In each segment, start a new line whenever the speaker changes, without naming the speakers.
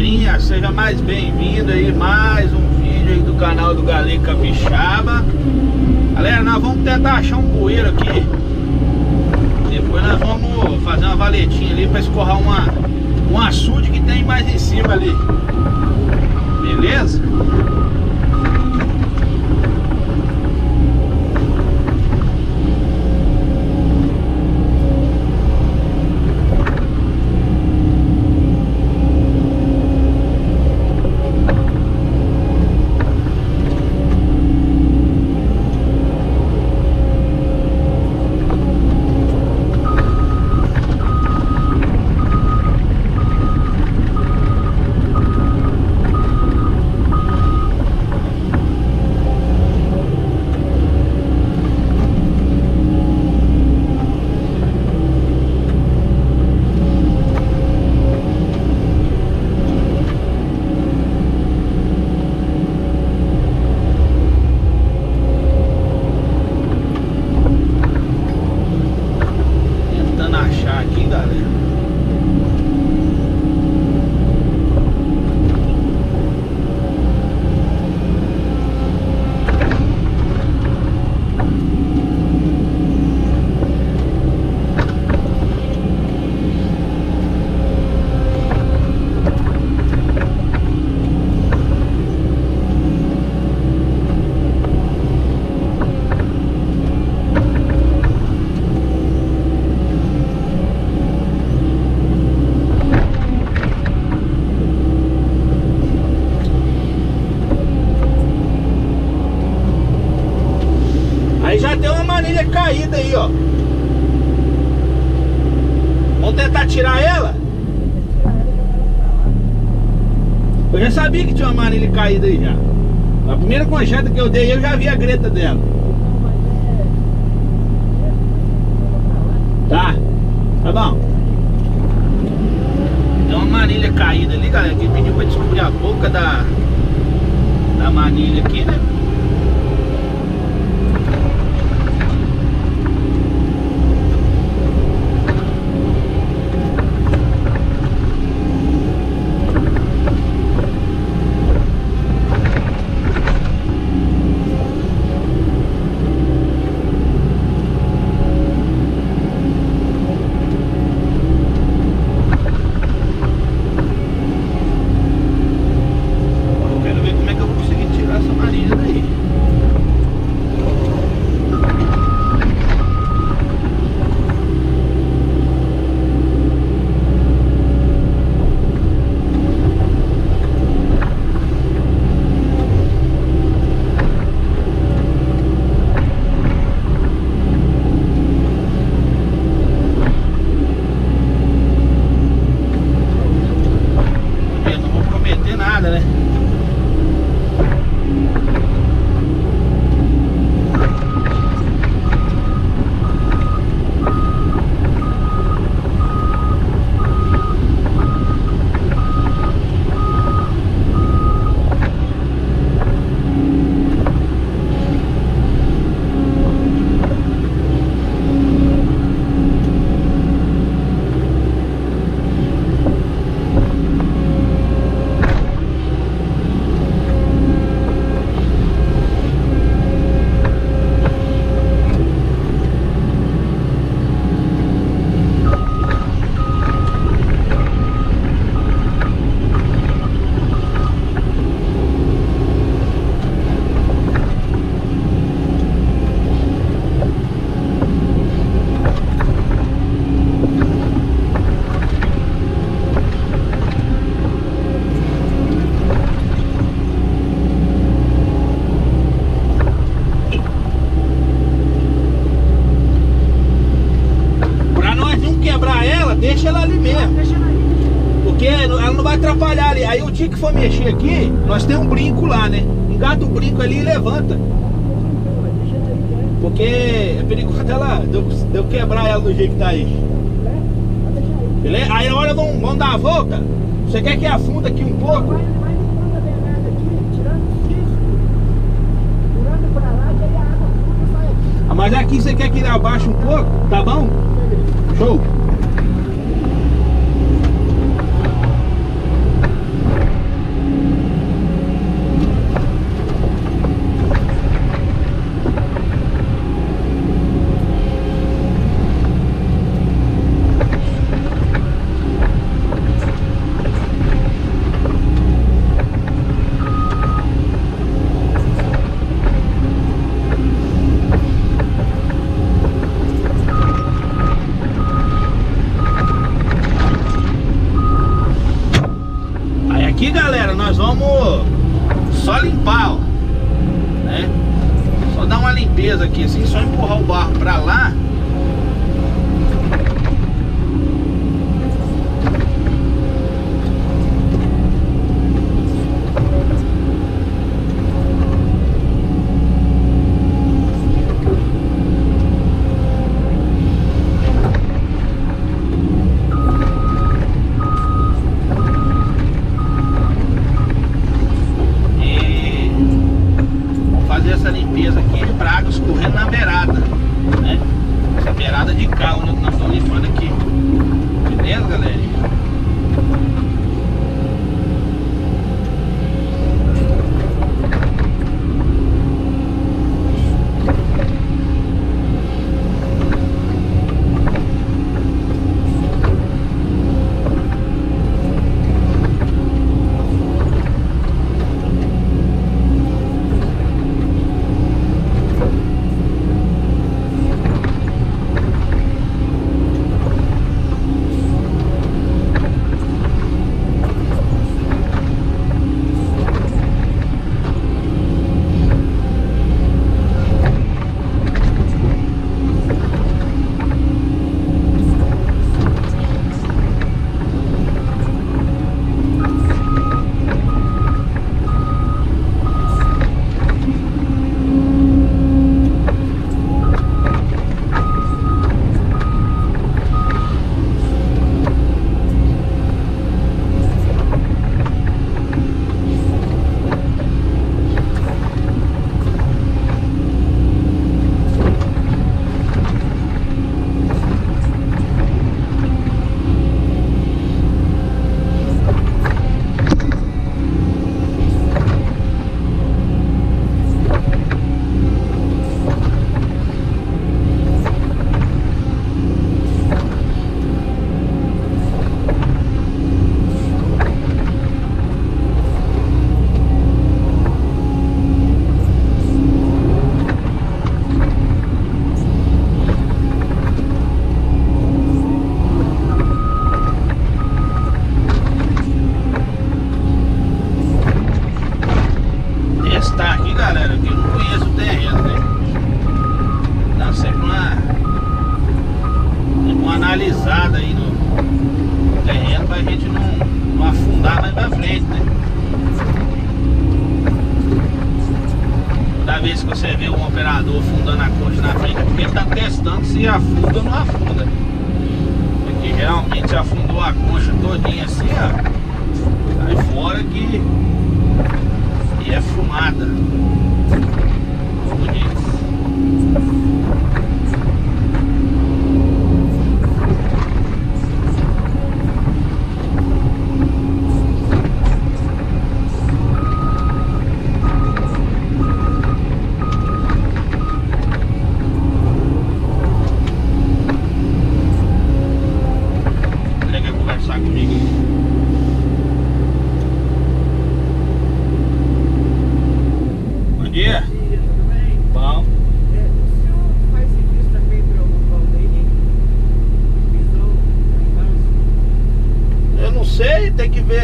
galerinha, seja mais bem-vindo aí, mais um vídeo aí do canal do Galego Capixaba. Galera, nós vamos tentar achar um bueiro aqui. Depois nós vamos fazer uma valetinha ali para escorrar um açude que tem mais em cima ali. Beleza? Aqui, galera. Aí já tem uma manilha caída aí, ó. Vamos tentar tirar ela? Eu já sabia que tinha uma manilha caída aí já. A primeira concheta que eu dei, eu já vi a greta dela. Tá bom. Tem uma manilha caída ali, galera. Quem pediu pra descobrir a boca da manilha aqui, né? Né? Deixa ela ali mesmo, porque ela não vai atrapalhar ali. Aí o dia que for mexer aqui, nós temos um brinco lá, né? Engata o brinco ali e levanta, porque é perigoso dela, de eu quebrar ela do jeito que tá aí. Beleza? Aí na hora vamos dar a volta. Você quer que afunda aqui um pouco? Mas aqui você quer que abaixe um pouco? Tá bom? Show! limpeza aqui assim, só empurrar o barro pra lá. Essa limpeza aqui para água escorrendo na beirada, né? Essa beirada de cá, onde nós estamos limpando aqui. Beleza, galerinha? Analisada aí no terreno pra gente não afundar mais pra frente, né? Toda vez que você vê um operador afundando a concha na frente é porque ele tá testando se afunda ou não afunda. Porque geralmente se afundou a concha todinha assim, ó, sai fora que é fumada, como diz.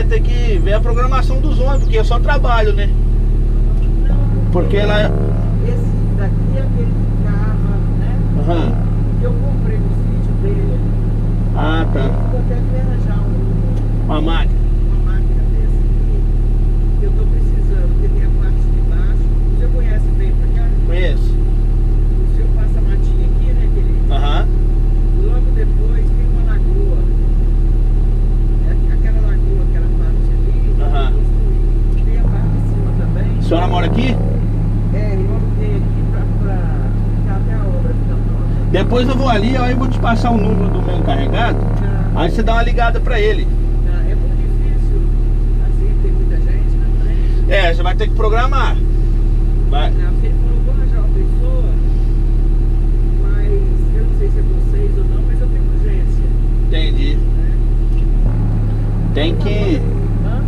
Tem que ver a programação dos ônibus, porque é só trabalho, né? Porque ela...
Esse daqui é aquele que ficava, né?
Uhum.
Eu comprei no sítio dele.
Ah, tá.
Eu até queria arranjar
uma máquina
dessa aqui, que eu tô precisando, porque tem a parte de baixo. Você conhece bem pra cá?
Conheço.
O senhor passa a matinha aqui, né, querido?
Aham.
Logo depois tem uma lagoa. Aquela lagoa, aquela parte ali,
Aham.
construí. Tem a parte de cima também.
A senhora mora aqui?
É, eu aluguei aqui pra ficar até a obra ficar pronta.
Depois eu vou ali, aí eu vou te passar o número do meu encarregado. Aí você dá uma ligada pra ele.
É muito difícil, assim, tem muita gente na frente.
É, você vai ter que programar. Vai.
Não, ele falou, vou arranjar uma pessoa, mas eu não sei se é vocês ou não, mas eu tenho urgência.
Entendi.
Né?
Tem que...
Hã?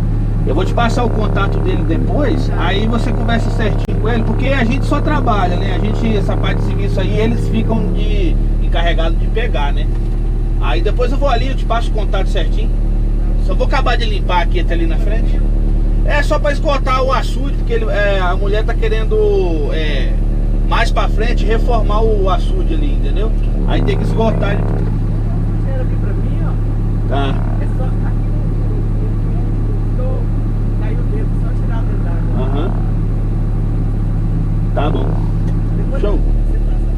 Eu vou te passar o contato dele depois, aí você conversa certinho com ele, porque a gente só trabalha, né? A gente, essa parte de serviço aí, eles ficam de encarregado de pegar, né? Aí depois eu vou ali, eu te passo o contato certinho. Só vou acabar de limpar aqui até ali na frente. É só pra esgotar o açude, porque ele, a mulher tá querendo mais pra frente reformar o açude ali, entendeu? Aí tem que esgotar ele.
Cheira aqui pra mim, ó.
Tá.
É só aqui caiu o dedo, só tirar a verdade.
Aham. Tá bom.
Depois
Show.
você passa lá.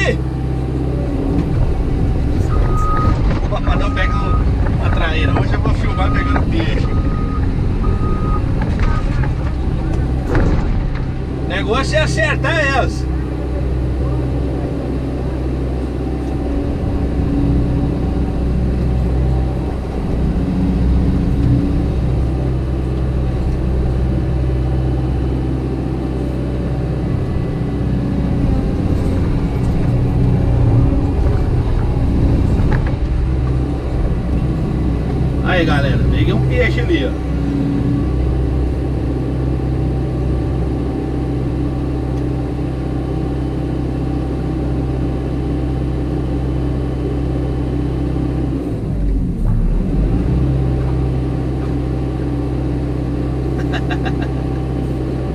ali. Pra não pegar uma traíra. Hoje eu vou filmar pegando peixe. O negócio é acertar elas. Aí galera, peguei um peixe ali, ó.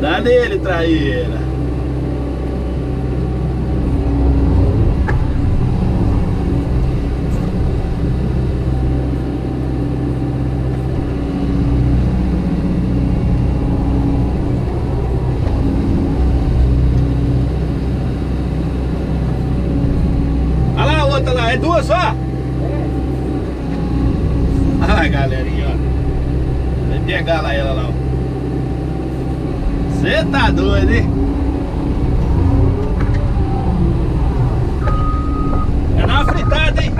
Dá nele, traíra. É duas só? Olha lá, galerinha, ó. Vai pegar lá ela lá, ó. Você tá doido, hein? É na fritada, hein?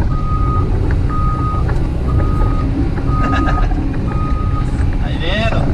Aí vendo?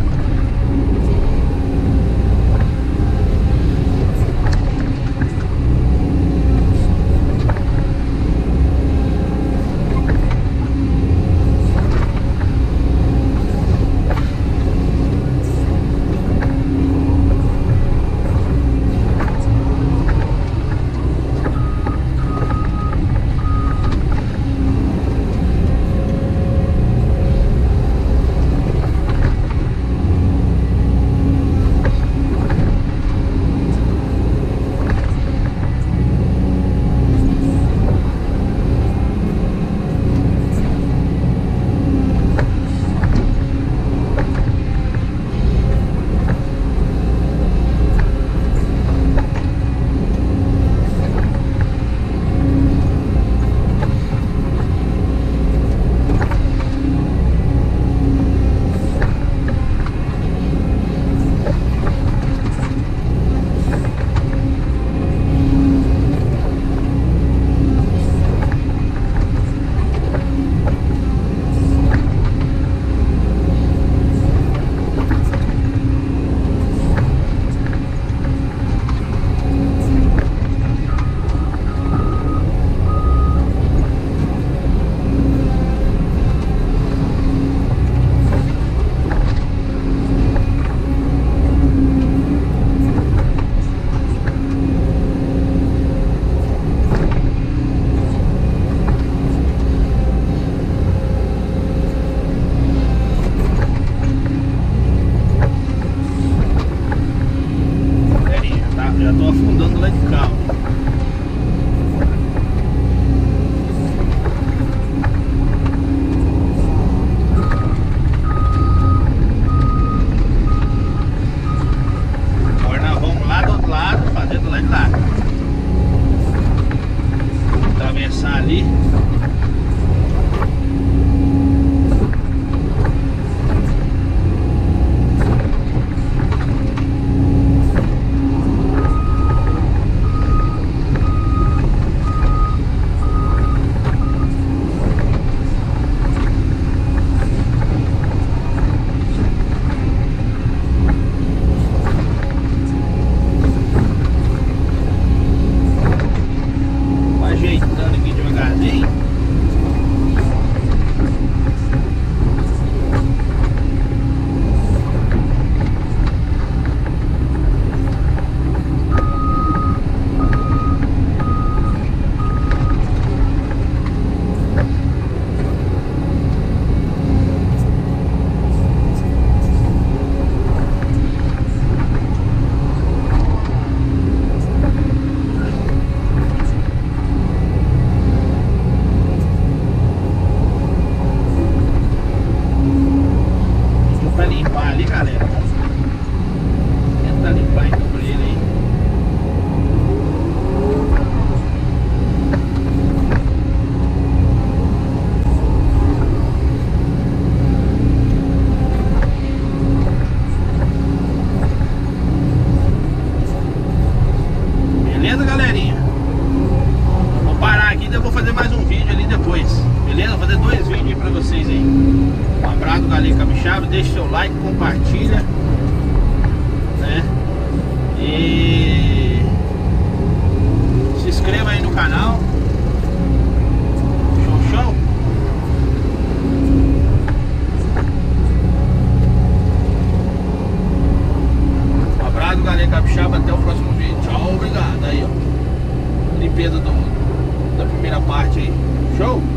deixa seu like, compartilha, né? E se inscreva aí no canal. Show. Um abraço, galera capixaba, até o próximo vídeo. Tchau, obrigado. Aí, ó, limpeza da primeira parte aí. Show.